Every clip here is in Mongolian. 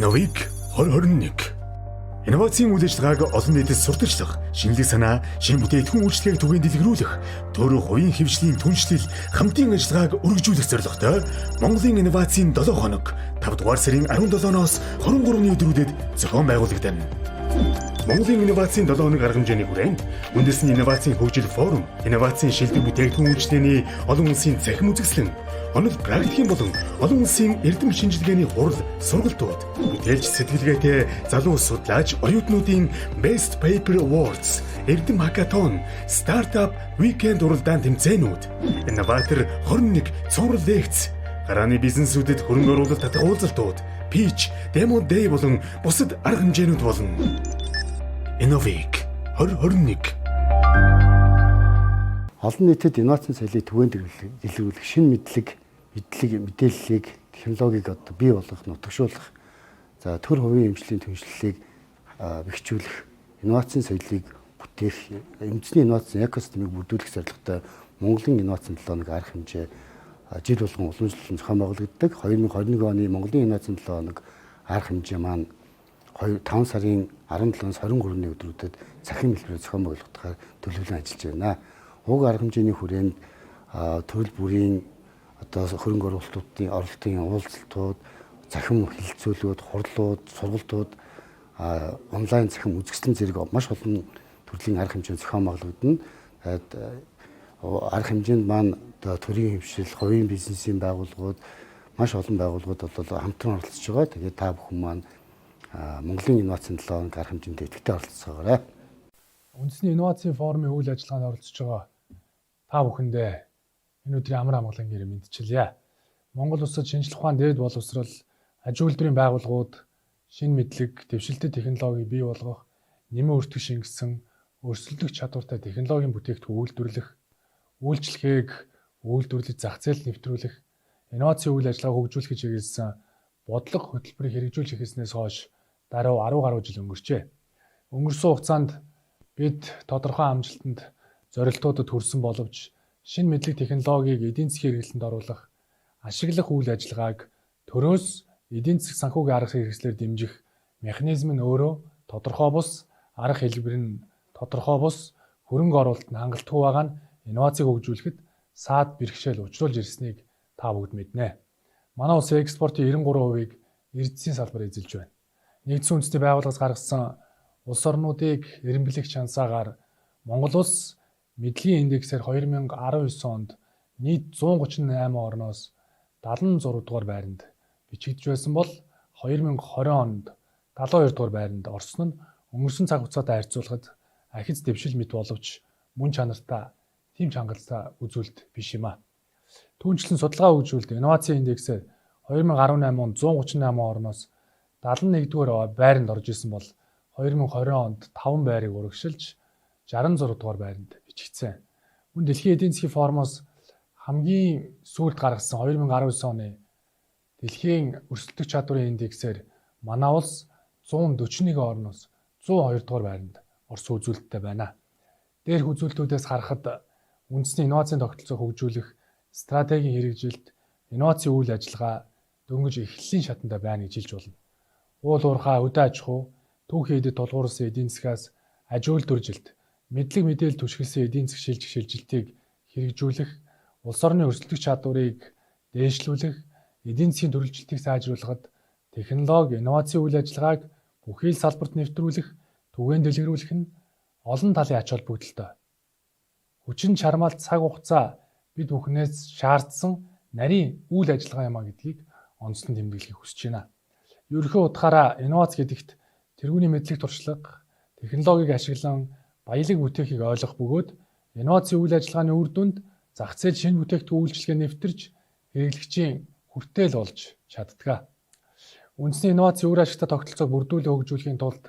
Инновик 2021 инновацийн үйл ажиллагааг олон нийтэд сурталчлах, шинэлэг санаа, шинэ бүтээгдэхүүн үйлчлэгийг түгээн дэлгэрүүлэх, төөрөх хувийн хөгжлийн түншлэл, хамтын ажиллагааг өргөжүүлэх зорилготой Монголын инновацийн 7 хоног 5 дугаар сарын 17-ноос 23-ны өдрүүдэд зохион байгуулагдана. Монголын инновацийн 7 хоног арга хэмжээний хүрээнд үндэсний инновацийн хөгжил форум, инновацийн шилдэг бүтээгдэхүүн үйлчлэгээний олон улсын цахим үзэсгэлэн, онол практикийн болон олон улсын эрдэм шинжилгээний хурал сургалтууд, бүтээлч сэтгэлгээтэй залуу судлаач оюутнуудын Best Paper Awards, эрдэм хакатон, Startup Weekend уралдаан тэмцээнүүд, инноватор 21 цуврал лекц, гарааны бизнесүүдэд хөрөнгө оруулалт татах уулзалтууд, pitch, demo day болон бусад арга хэмжээнүүд болно. Innovik 2021 олон нийтэд инновацийн соёлыг түгээн дэлгэрүүлэх шинэ мэдээллийг, технологиг бий болгох, нутагшуулах, за төр хувийн эмчлийн түншлэлийг бэхжүүлэх, инновацийн соёлыг бүтээх, үндэсний инновацийн экосистемийг бүрдүүлэх зорилготой Монголын инновацийн 7 хоног арга хэмжээ жил болгон уламжлалт зохион байгуулагддаг. 2021 оны Монголын инновацийн 7 хоног арга хэмжээ маань 5 сарын 17-ноос 23-ны өдрүүдэд цахим хэлбэрээр зохион байгуулагдахаар төлөвлөн ажиллаж байна. Уг арга хэмжээний хүрээнд төрөл бүрийн хөрөнгө оруулалтын уулзалтууд, цахим хэлэлцүүлүүд, хурлууд, сургалтууд, онлайн цахим үзэсгэлэн зэрэг маш олон төрлийн арга хэмжээ зохион байгуулагдана. Арга хэмжээнд маань төрийн хөвшил, хувийн бизнесийн байгууллагууд, маш олон байгууллагууд бол хамтран оролцож байгаа. Тэгээд та бүхэн маань Монголын инновацийн 7 хоног арга хэмжээнд идэвхтэй оролцоогоорой. Үндэсний инновацийн форумын үйл ажиллагаанд оролцож байгаа та бүхэндээ энэ өдрийн амар амгалан гэрээ мэдчилье. Монгол улсад шинжлэх ухаан дээд боловсрол, аж үйлдвэрийн байгууллагууд шинэ мэдлэг, дэвшилтэт технологиг бий болгох, нэмэн өртөг шингэсэн, өрсөлдөх чадвартай технологийн бүтээгдэхүүн үйлдвэрлэх, үйлчлэгийг үйлдвэрлэж зах зээлд нэвтрүүлэх, инновацийн үйл ажиллагааг хөгжүүлэх гэж хэлсэн бодлого хөтөлбөрийг хэрэгжүүлж эхэлснээс хойш даруй 10 гаруй жил өнгөрчээ. Өнгөрсөн хугацаанд бид тодорхой амжилтанд зорилтуудад хүрсэн боловч шинэ мэдлэг технологиг эдийн засгийн хэрэглэнд оруулах, ашиглах үйл ажиллагааг төрөөс эдийн засаг санхүүгийн арга хэрэгслээр дэмжих механизм нь өөрөө тодорхой бус, арга хэлбэр нь тодорхой бус, хөрөнгө оруулалт нь хангалтгүй байгаа нь инновацийг хөгжүүлэхэд саад бэрхшээл учруулж ирснийг та бүгд мэднэ. Манай улсын экспортын 93%-ийг эрдэсийн салбар эзэлж байна. Нэгдсэн үндэсний байгууллагаас гаргасан улс орнуудыг эренблэх чансаагаар Монгол улс мэдлэгийн индексээр 2019 онд нийт 138 орноос 76 дугаар байранд бичигдэж байсан бол 2020 онд 72 дугаар байранд орсон нь өнгөрсөн цаг хугацаатай харьцуулахад ахиц дэвшил мэт боловч мөн чанартай тийм чангалтай үзүүлэлт биш юм а. Түүнчлэн судалгаа хөгжүүлэлт инновацийн индексээр 2018 онд 138 орноос 71 дугаар байранд орж исэн бол 2020 онд 5 байрыг урагшилж 66 дугаар байранд бичигдсэн. Мөн дэлхийн эдийн засгийн форумоос хамгийн сүүлд гаргасан 2019 оны дэлхийн өрсөлдөх чадварын индексээр манай улс 141 орноос 102 дугаар байранд орсон үзүүлэлттэй байна. Дээрх үзүүлэлтүүдээс харахад үндэсний инновацийн тогтолцоог хөгжүүлэх стратегийн хэрэгжилт, инновацийн үйл ажиллагаа дөнгөж эхлэлийн шатанд байна гэж хэлж болно. Уул уурхай, хөдөө аж ахуй, түүхийн эдэд тулгуурсан эдийн засгаас аж үйлдвэржилт, мэдлэг мэдээлэл түшиглсэн эдийн засаг шилжилтийг хэрэгжүүлэх, улс орны өрсөлдөх чадварыг дээшлүүлэх, эдийн засгийн төрөлжилтийг сайжруулахад технологи, инновацийн үйл ажиллагааг бүхий л салбарт нэвтрүүлэх, түгээн дэлгэрүүлэх нь олон талын ач холбогдолтой. Хүчин чармаалт цаг хугацаа бид бүхнээс шаардсан нарийн үйл ажиллагаа юм а гэдгийг онцлон тэмдэглэхийг хүсэж байна. Ерөнхий утгаараа инновац гэдэгт тэргүүний мэдлэг туршлага, технологиг ашиглан баялаг бүтэехийг ойлгох бөгөөд инновацийн үйл ажиллагааны үр дүнд зах зээл шинэ бүтээгдэхүүн үйлчилгээ нэвтэрч хэрэглэгчийн хүртээл болж чаддаг. Үндэсний инновацийн үр ашигтай тогтолцоог бүрдүүлэн хөгжүүлэхийн тулд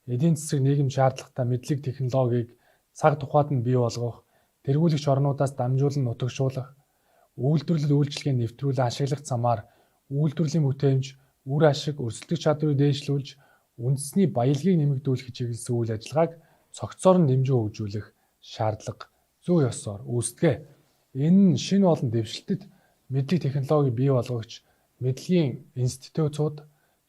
эдийн засаг нийгэм шаардлагатай мэдлэг технологиг цаг тухайд нь бий болгох, тэргүүлэгч орнуудаас дамжуулан нутагшуулах, үйлдвэрлэл үйлчилгээнд нэвтрүүлэн ашиглах замаар үйлдвэрлэлийн бүтээмж, үр ашиг, өрсөлдөх чадварыг дээшлүүлж, үндэсний баялагийг нэмэгдүүлэх чиглэсэн үйл ажиллагааг цогцоор нь дэмжин хөгжүүлэх шаардлага зүй ёсоор үүсдэг. Энэ нь шинэ болон дэвшилтэт мэдлэг технологи бий болгогч мэдлэгийн институтууд,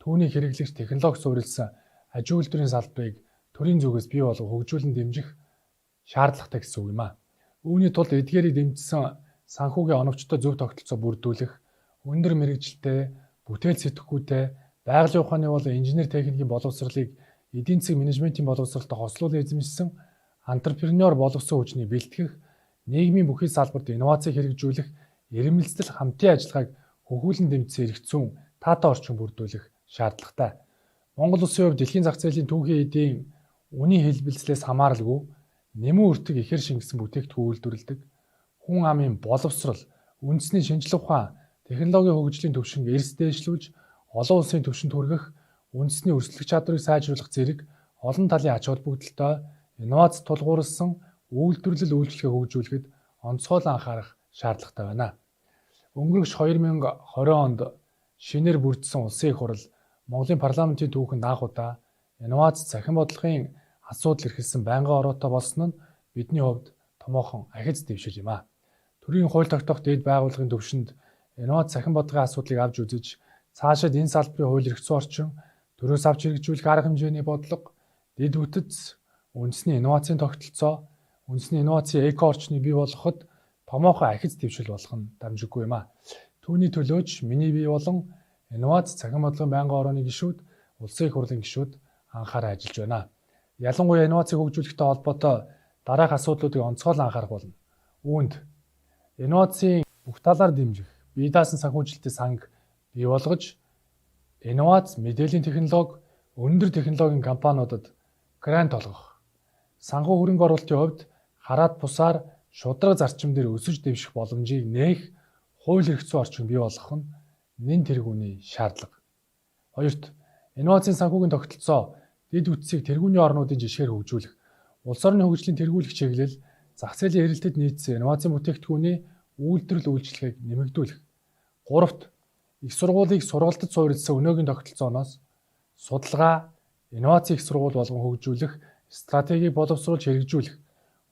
түүний хэрэглэгч технологи суурилсан аж үйлдвэрийн салбарыг төрийн зүгээс бий болгох хөгжүүлэн дэмжих шаардлагатай гэсэн үг юм а. Үүний тулд эдгээрийг дэмжсэн санхүүгийн оновчтой зөв тогтолцоо бүрдүүлэх, өндөр мэрэгжилтэй, бүтээл сэтгэхүйтэй, байгалийн ухааны болон инженер техникийн боловсролыг эдийн засгийн менежментийн боловсролтой хослуулан эзэмшсэн антрепренеур боловсон хүчний бэлтгэх, нийгмийн бүхий салбарт инновацийг хэрэгжүүлэх, ирэмэлцэл хамтын ажиллагааг хөгжүүлэн дэмжсэн эрх зүйн таатай орчин бүрдүүлэх шаардлагатай. Монгол улсын хувьд дэлхийн зах зээлийн түүхийн эдийн үнийн хэлбэлцлээс хамааралгүй нэмэн үртэг ихэр шингэсэн бүтээгдэхүүн үйлдвэрлэдэг, хүн амын боловсрол, үндэсний шинжилгээ ухаан, технологийн хөгжлийн түвшинг эрс дээшлүүлж, олон улсын түвшинд хүргэх, үндэсний өрсөлдөх чадварыг сайжруулах зэрэг олон талын ач холбогдолтой инновац тулгуурласан үйлдвэрлэл үйлчлэгээ хөгжүүлэхэд онцгойлон анхаарах шаардлагатай байна. Өнгөрөх 2020 онд шинээр бүрдсэн улсын их хурал Монголын парламентын түүхэнд анх удаа инновац цахим бодлогын асуудал эрхэлсэн байнгын ороотой болсон нь бидний хувьд томоохон ахиц дэвшил юм а. Төрийн хууль тогтоох дэд байгууллагын төвшөнд инновац цахим бодлогын асуудлыг авч үзэж, цаашид энэ салбарын хууль эрх зүйн орчин, төрөөс авч хэрэгжүүлэх арга хэмжээний бодлого, дэд бүтэц, үндэсний инновацийн тогтолцоо, үндэсний инновацийн эко орчныг бий болгоход томоохон ахиц дэвшил болох нь дамжиггүй юм а. Түүний төлөөч миний бие болон инновац цахим бодлогын байнгын орооны гишүүд, улсын их хурлын гишүүд анхааран ажиллаж байна. Ялангуяа инновацийг хөгжүүлэхтэй холбоотой дараах асуудлуудыг онцгойлон анхаарах болно. Үүнд инновацийн бүх талаар дэмжих, бие даасан санхүүжилтийн санг бий болгож, инновац, мэдээллийн технологи, өндөр технологийн компаниудад грант олгох, санхүү хөрөнгө оруулалтын хувьд хараад бусаар шударга зарчим дээр өсөж дэвших боломжийг нээх хууль эрх зүйн орчин бий болгох нь нэн тэргүүний шаардлага. Хоёрт, инновацийн санхүүгийн тогтолцоо дэд үтсийг тэргүүний орнуудын жишгээр хөгжүүлэх, улс орны хөгжлийн тэргүүлэх чиглэл, зах зээлийн эрэлтэд нийцсэн инновацийн бүтээгдэхүүний үйлдвэрлэл үйлчлэгийг нэмэгдүүлэх. Гуравт, их сургуулийг сургалтад суурилсан өнөөгийн тогтолцооноос судалгаа, инновацийн их сургууль болгон хөгжүүлэх стратегийг боловсруулж хэрэгжүүлэх.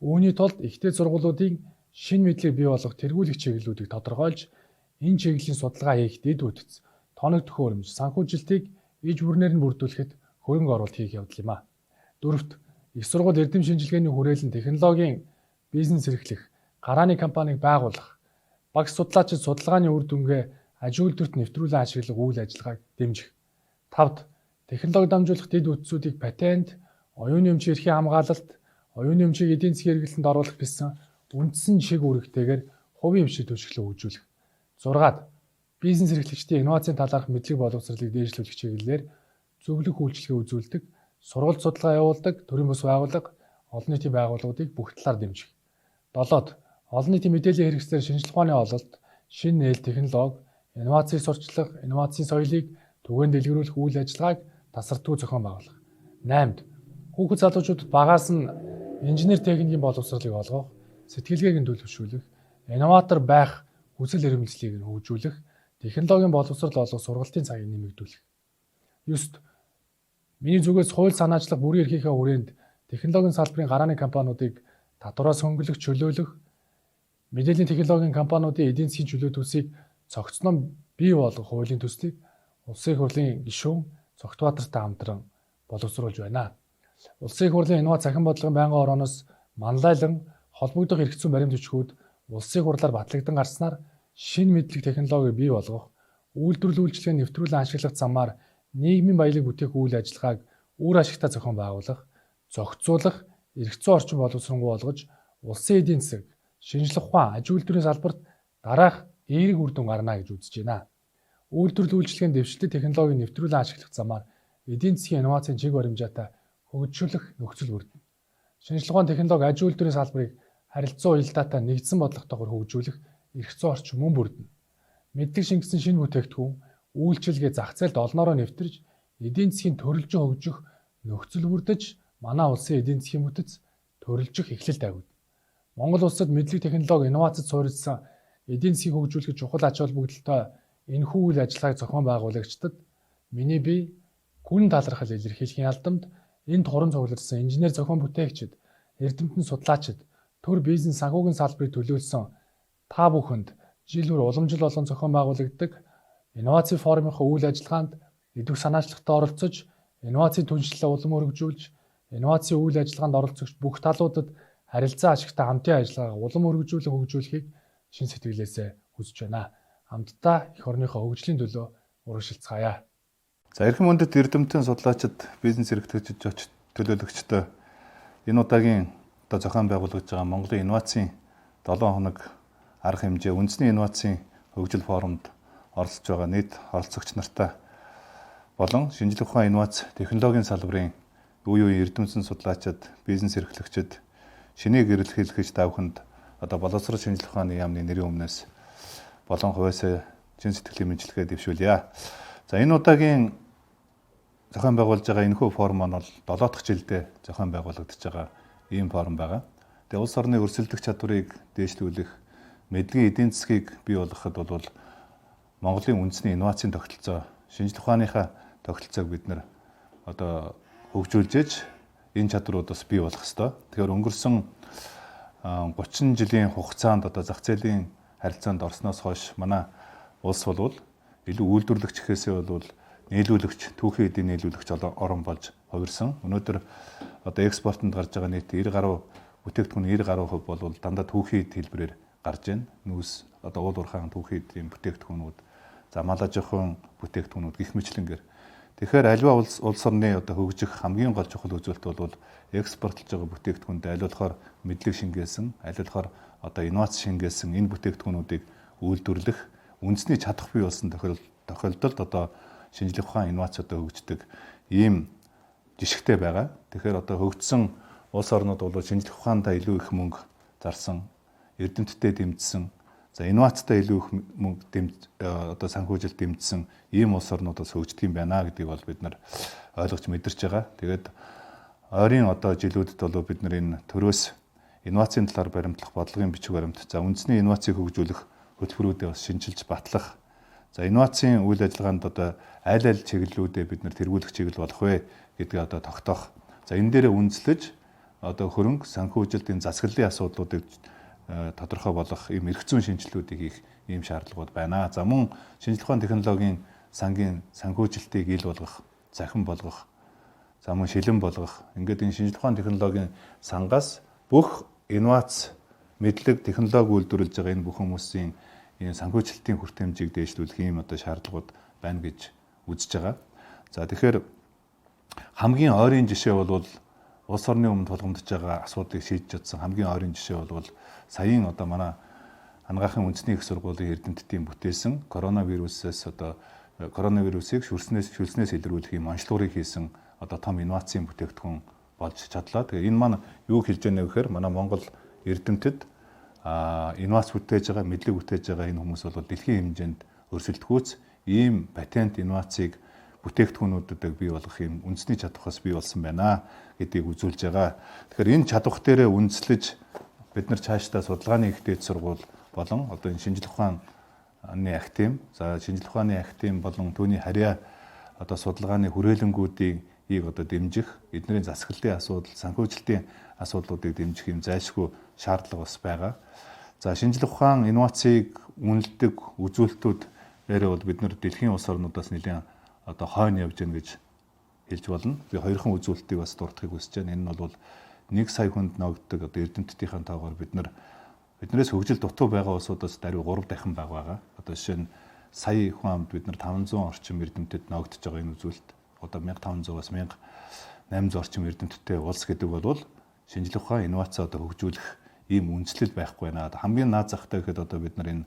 Үүний тулд ихтэй сургуулиудын шинэ мэдлэг бий болгох тэргүүлэх чиглэлүүдийг тодорхойлж, энэ чиглэлийн судалгаа хийх дэд үтц, тоног төхөөрөмж, санхүүжилтийг иж бүрнээр нь бүрдүүлэхэд хөрөнгө оруулалт хийх явдал юм а. Дөрөвт, их сургууль эрдэм шинжилгээний хүрээлэн технологийн бизнес эрхлэх, гарааны компанийг байгуулах, багш судлаачид судалгааны үр дүнгээ аж үйлдвэрт нэвтрүүлэн ашиглах үйл ажиллагааг дэмжих. Тавд, технологи дамжуулах дэд үтцүүдийг патент, оюуны өмчийн эрхийн хамгаалалт, оюуны өмчийг эдийн засгийн хэрэглэлд оруулах гэсэн үндсэн шиг үүрэгтэйгээр хувийн хвшиг төлөвшлөө хөгжүүлэх. 6-ад, бизнес эрхлэгчдийн инновацийн талаарх мэдлэг боловсролыг дээшлүүлэх чиглэлээр зөвлөх үйлчилгээ үзүүлдэг, сургалт судалгаа явуулдаг төрийн бус байгууллага, олон нийтийн байгууллагуудыг бүх талаар дэмжих. 7-д, олон нийтийн мэдээллийн хэрэгслээр шинжилгээ ухааны ололт, шинэ нээл технологи, инновацийг сурчлах, инновацийн соёлыг түгээн дэлгэрүүлэх үйл ажиллагааг тасардгүй зохион байгуулах. 8-д, хүүхэд залуучуудад багаас нь инженер техникийн боловсролыг олгох, сэтгэлгээг нь төлөвшүүлэх, инноватор байх хүсэл эрмэлзлийг нь хөгжүүлэх, технологийн боловсрол олгох сургалтын цагийг нэмэгдүүлэх. 9-д, миний зүгээс хууль санаачлах бүрийн эрхийнхээ хүрээнд технологийн салбарын гарааны компаниудыг татвараас хөнгөлөх, чөлөөлөх, мэдээллийн технологийн компаниудын эдийн засгийн чөлөө төсвийг цогцлон бий болгох хуулийн төслийг улсын их хурлын гишүүн Цогтбаатартай хамтран боловсруулж байна. Улсын их хурлын инновац цахим бодлогын байнгын орооноос манлайлан холбогдох эрх зүйн баримт бичгүүд улсын их хурлаар батлагдсан гарснаар шинэ мэдлэг технологи бий болгох, үйлдвэрлэл үйлчлэгээ нэвтрүүлэн ашиглах замаар нийгмийн баялаг бүтээх үйл ажиллагааг үр ашигтай зохион байгуулах, зохицуулах, эрх зүйн орчин боловсронгуй болгож, улсын эдийн засаг, шинжилгээ ухаан, аж үйлдвэрийн салбарт дараах эерэг үр дүн гарна гэж үзэж байна. Үйлдвэрлэл үйлчлэгийн дэвшилтэд технологийн нэвтрүүлэн ашиглах замаар эдийн засгийн инновацийн чиг баримжаатай хөгжүүлэх нөхцөл бүрдэнэ. Шинжилгээ ухааны технологи аж үйлдвэрийн салбарыг харилцаа уялдаатай нэгдсэн бодлоготойгоор хөгжүүлэх эрх зүйн орчин мөн бүрдэнэ. Мэдлэг шингэсэн шинэ бүтээгдэхүүн, үйлчилгээ зах зээлд олноороо нэвтэрж, эдийн засгийн төрөлжин хөгжих нөхцөл бүрдэж, манай улсын эдийн засгийн бүтэц төрөлжих эхлэл тавигдана. Монгол улсад мэдлэг технологи инновацид суурилсан эдийн засгийг хөгжүүлэхэд чухал ач холбогдолтой энэхүү үйл ажиллагааг зохион байгуулагчдад миний бие гүн талархал илэрхийлэхийн албамд энд хорон цугларсан инженер зохион бүтээгчид, эрдэмтэн судлаачид, төр бизнес санхүүгийн салбарыг төлөөлсөн та бүхэнд жил бүр уламжил болгон зохион байгуулагддаг инноваци форумынхаа үйл ажиллагаанд идэвх санаачлагтаа оролцож, инновацийн түншлэлээ улам өргөжүүлж, инновацийн үйл ажиллагаанд оролцогч бүх талуудад харилцаа ашигтай хамтын ажиллагааг улам өргөжүүлэн хөгжүүлэхийг шин сэтгэлээсээ хүсэж байна. Хамтдаа эх орныхоо хөгжлийн төлөө урагшилцгаая. За эрхэм үндэт эрдэмтэн судлаачид, бизнес эрхлэгчид, төлөөлөгчдөө энэ удаагийн зохион байгуулагдж байгаа Монголын инновацийн 7 хоног арга хэмжээ үндэсний инновацийн хөгжил форумд оролцож байгаа нийт оролцогч нартай болон шинжлэх ухаан инновац технологийн салбарын үе үеийн эрдэмтэн судлаачид, бизнес эрхлэгчид, шинийг эрэлхийлэгч тавханд боловсрол шинжлэх ухааны яамны нэрийн өмнөөс болон хувьяасаа чин сэтгэлийн мэдлэгээ дэвшүүлье. За энэ удаагийн зохион байгуулж байгаа энэхүү форум нь бол 7 дахь жилдээ зохион байгуулагдаж байгаа ийм форум байгаа. Тэгээ улс орны өрсөлдөх чадварыг дээшлүүлэх, мэдлэгийн эдийн засгийг бий болгоход бол Монголын үндэсний инновацийн тогтолцоо, шинжлэх ухааныхаа тогтолцоог бид нэр хөгжүүлж энэ чадваруудаас бий болох ёстой. Тэгэхээр өнгөрсөн 30 жилийн хугацаанд зах зээлийн харилцаанд орсноос хойш манай улс бол илүү үйлдвэрлэгч гэхээсээ бол нийлүүлэгч, түүхийн эдийн нийлүүлэгч орон болж хувирсан. Өнөөдөр экспортод гарч байгаа нийт 90 гаруй бүтээгдэхүүн 90 гаруй хувь бол дандаа түүхийн эд хэлбэрээр гарч байна. Нүүс уул уурхайн түүхийн эдийн бүтээгдэхүүнүүд, за мал аж ахуйн бүтээгдэхүүнүүд гэх мэтлэнгээр. Тэгэхээр аливаа улс орны хөгжих хамгийн гол чухал үзүүлэлт бол экспортлж байгаа бүтээгдэхүүнд аль болохоор мэдлэг шингээсэн, аль болохоор инновац шингээсэн энэ бүтээгдэхүүнүүдийг үйлдвэрлэх, үндэсний чадах бий болсон тохиолдолд шинжлэх ухаан инновац хөгждөг ийм жишгтэй байгаа. Тэгэхээр хөгжсөн улс орнууд бол шинжлэх ухаандаа илүү их мөнгө зарсан, эрдэмтдтэй дэмжсэн, за инновацтай илүү их мөнгө санхүүжилт дэмжсэн ийм улс орнуудаас хөгждөг юм байна гэдгийг бол бид нар ойлгож мэдэрч байгаа. Тэгээд ойрын жилүүдэд бол бид нар энэ төрөөс инновацийн талаар баримтлах бодлогын бичиг баримт, за үндэсний инновацийг хөгжүүлэх хөтөлбөрүүдээ бас шинжилж батлах. За инновацийн үйл ажиллагаанд аль чиглэлүүдэд бид нар тэргүүлэх чиглэл болох вэ гэдгийг тогтоох. За энэ дээрээ үндэслэж хөрөнгө санхүүжилтийн засаглалын асуудлуудыг тодорхой болгох ийм эрх зүйн шинжилгэүүдийг хийх ийм шаардлагууд байна. За мөн шинжлэх ухааны технологийн сангийн санхүүжилтийг ил болгох, захин болгох, за мөн шилэн болгох. Ингээд энэ шинжлэх ухааны технологийн сангаас бүх инновац, мэдлэг, технологи үйлдвэрлэж байгаа энэ бүх хүмүүсийн энэ санхүүжилтийн хүртээмжийг дээшлүүлэх ийм шаардлагууд байна гэж үзэж байгаа. За тэгэхээр хамгийн ойрын жишээ бол улс орны өмнө тулгамдж байгаа асуудлыг шийдэж чадсан хамгийн ойрын жишээ бол саяын манай анагаахын үндэсний их сургуулийн эрдэмтдийн бүтээсэн коронавирусыг шүлснээс илрүүлэх юм онцлогыг хийсэн том инновацийн бүтээгдэхүүн болж чадлаа. Тэгээ энэ маань юу хэлж байна вэ гэхээр манай Монгол эрдэмтэд инновац бүтээж байгаа, мэдлэг бүтээж байгаа энэ хүмүүс бол дэлхийн хэмжээнд өрсөлдөхүүц ийм патент инновацийг бүтээгдэхүүнүүдэд бий болгох юм үндэсний чадвараас бий болсон байна гэдгийг үзүүлж байгаа. Тэгэхээр энэ чадвар дээрээ үндэслэж бид нар цаашдаа судалгааны их дээд сургууль болон энэ шинжлэх ухааны академи, за шинжлэх ухааны академи болон түүний харьяа судалгааны хүрээлэнгүүдийг дэмжих, эднэрийн засаглалын асуудал, санхүүжилтийн асуудлуудыг дэмжих юм зайлшгүй шаардлага бас байгаа. За шинжлэх ухаан инновацийг үнэлдэг үзүүлэлтүүдээр бол бид нар дэлхийн улс орнуудаас нэлээд хойно явж гэнэ гэж хэлж болно. Би хоёрхан үзүүлэлтийг бас дурдахыг хүсэж байна. Энэ нь бол 1 сая хүнд ногддог эрдэмтдийн тоогоор биднээс хөгжил дутуу байгаа улсуудаас даруй 3 дахин бага байгаа. Жишээ нь сая хүн амд бид нар 500 орчим эрдэмтэд ногдож байгаа энэ үзүүлэлт. 1500-аас 1800 орчим эрдэмтдтэй улс гэдэг бол шинжлэх ухаан инновац хөгжүүлэх ийм үндэслэл байхгүй байна. Хамгийн наад захтай гэхэд бид нар энэ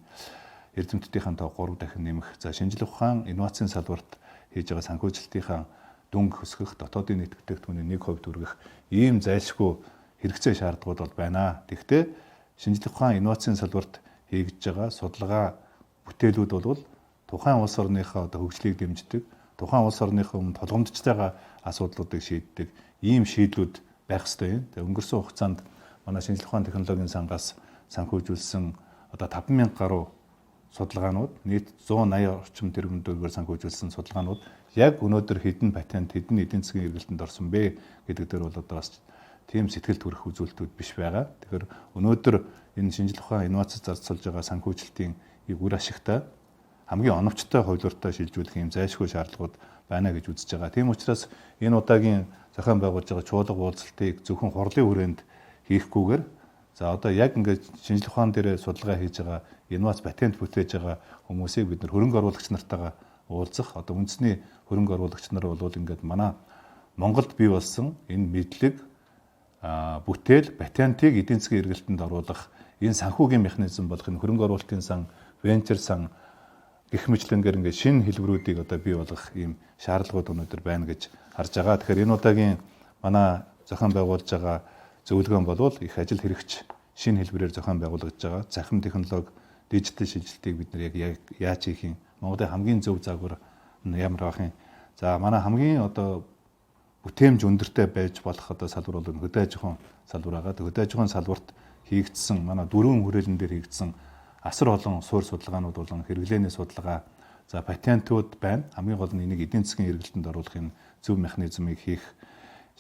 эрдэмтдийн тоог 3 дахин нэмэх. За шинжлэх ухаан инновацийн салбарт хийж байгаа санхүүжилтийн дүнг өсгөх, дотоодын нийт бүтээгдэхүүний 1% хүргэх ийм зайлшгүй хэрэгцээ шаардлагууд бол байна. Тэгэхдээ шинжлэх ухаан инновацийн салбарт хийж байгаа судалгаа бүтээлүүд бол тухайн улс орныхоо хөгжлийг дэмждэг, тухайн улс орныхоо өмнө тулгамдж байгаа асуудлуудыг шийддэг ийм шийдлүүд байх ёстой юм. Тэгээ өнгөрсөн хугацаанд манай шинжлэх ухааны технологийн сангаас санхүүжүүлсэн 5000 гаруй судалгаанууд, нийт 180 орчим тэрбум төгрөгөөр санхүүжүүлсэн судалгаанууд яг өнөөдөр хэдэн патент, хэдэн эдийн засгийн эргэлтэнд орсон бэ гэдэг дээр бол бас тийм сэтгэл төрөх үзүүлэлтүүд биш байгаа. Тэгэхээр өнөөдөр энэ шинжлэх ухаан инновац зарцуулж байгаа санхүүжилтийн үр ашигтай хамгийн оновчтой хувилбартай шилжүүлэх юм зайлшгүй шаардлагууд байна гэж үзэж байгаа. Тийм учраас энэ удаагийн зохион байгуулж байгаа чуулга уулзалтыг зөвхөн хурлын хүрээнд хийхгүйгээр за одоо яг ингээд шинжлэх ухаан дээр судалгаа хийж байгаа инновац патент бүтээж байгаа хүмүүсийг бид нэр хөрөнгө оруулагч нартайгаа уулзах одоо үндэсний хөрөнгө оруулагч нар бол ингээд манай Монголд бий болсон энэ мэдлэг бүтээл патентыг эдийн засгийн эргэлтэнд оруулах энэ санхүүгийн механизм болох энэ хөрөнгө оруулалтын сан, венчур сан гэх мэтлэнгээр ингээд шинэ хэлбэрүүдийг одоо бий болгох ийм шаардлагууд өнөөдөр байна гэж харж байгаа. Тэгэхээр энэ удаагийн манай зохион байгуулж байгаа зөвлөгөөн болвол их ажил хэрэгч шинэ хэлбэрээр зохион байгуулагдж байгаа. Захин технологи, дижитал шилжилтийг бид нар яг яаж хийх юм? Монголын хамгийн зөв загвар нь ямар байх юм? За манай хамгийн одоо бүтээмж өндөртэй байж болох одоо салбар бол хөдөө аж ахуйн салбар байгаа. Хөдөө аж ахуйн салбарт хийгдсэн манай дөрвөн хүрээлэн дээр хийгдсэн асар олон суурь судалгаанууд болон хэрэглээний судалгаа, за патентууд байна. Хамгийн гол нь энийг эдийн засгийн эргэлтэнд оруулахын зөв механизмыг хийх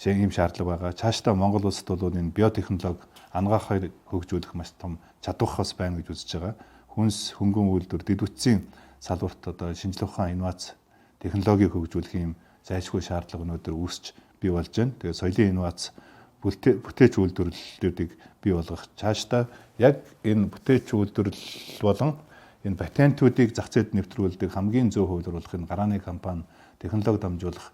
ийм шаардлага байгаа. Цаашдаа Монгол улсад бол энэ биотехнологи ангаахыг хөгжүүлэх маш том чадвар хос байна гэж үзэж байгаа. Хүнс, хөнгөн үйлдвэр, дэд үтсийн салбарт одоо шинжлэх ухаан, инновац технологиг хөгжүүлэх ийм зайлшгүй шаардлага өнөөдөр үүсч бий болж байна. Тэгээд соёлын инновац бүтээч үйлдвэрлэлүүдийг бий болгох цаашдаа яг энэ бүтээч үйлдвэрлэл болон энэ патентуудыг зах зээлд нэвтрүүлдэг хамгийн зөв хувилбарлах энэ гарааны компани технологи дамжуулах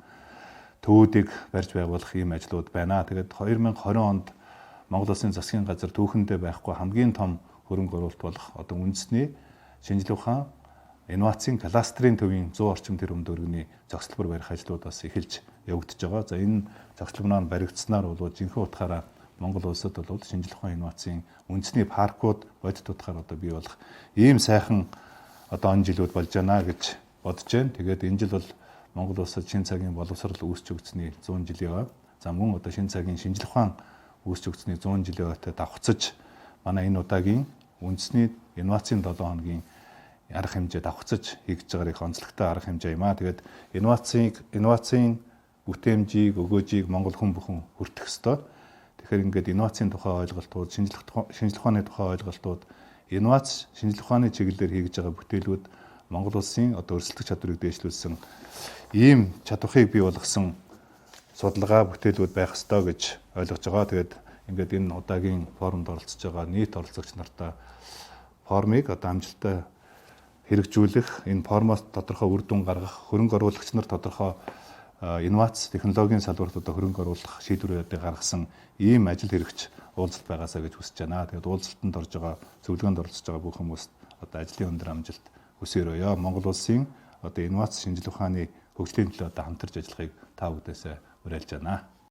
төвүүдийг барьж байгуулах ийм ажлууд байна. Тэгээд 2020 онд Монгол Улсын засгийн газар түүхэндээ байхгүй хамгийн том хөрөнгө оруулалт болох одоо үндэсний шинжлэх ухаан инновацийн кластерын төвийн 100 орчим тэрбум төгрөгийн зохицлбор барих ажлууд бас эхэлж явагдаж байгаа. За энэ зохицлбор баригдсанаар бол жинхэнэ утгаараа Монгол улсад бол шинжлэх ухааны инновацийн үндэсний паркууд бодит утгаар одоо бий болох ийм сайхан одоо он жилүүд болж байна гэж бодож байна. Тэгээд энэ жил бол Монгол улсад шинэ цагийн боловсрал үүсч өгсөний 100 жилийн ой. За мөн одоо шинэ цагийн шинжлэх ухаан үүсч өгсөний 100 жилийн ойтой давхцаж манай энэ удаагийн үндэсний инновацийн 7 хоногийн арга хэмжээ давхцаж хийгдэж байгаа их онцлогтой арга хэмжээ юм аа. Тэгээд инновацийн бүтээмжийг, өгөөжийг Монгол хүн бүхэн хүртэх ёстой. Тэгэхээр ингээд инновацийн тухай ойлголтууд, шинжлэх ухааны тухай ойлголтууд, инновац шинжлэх ухааны чиглэлээр хийгдэж байгаа бүтээлүүд Монгол улсын одоо өрсөлдөх чадварыг дээшлүүлсэн ийм чадварыг бий болгосон судалгаа бүтээлүүд байх ёстой гэж ойлгож байгаа. Тэгээд ингээд энэ удаагийн форумд оролцож байгаа нийт оролцогч нартай форумыг одоо амжилттай хэрэгжүүлэх, энэ формоос тодорхой үр дүн гаргах, хөрөнгө оруулагч нар тодорхой инновац технологийн салбарт одоо хөрөнгө оруулах шийдвэрүүдийг гаргасан ийм ажил хэрэгч уулзалт байгаасаа гэж хүсэж байна. Тэгээд уулзалтанд орж байгаа, зөвлөгөөнд оролцож байгаа бүх хүмүүст одоо ажлын өндөр амжилт хүсээрөөё. Монгол улсын одоо инновац шинжлэх ухааны хөгжлийн төлөө одоо хамтарч ажиллахыг та бүдээсээ уриалж байна.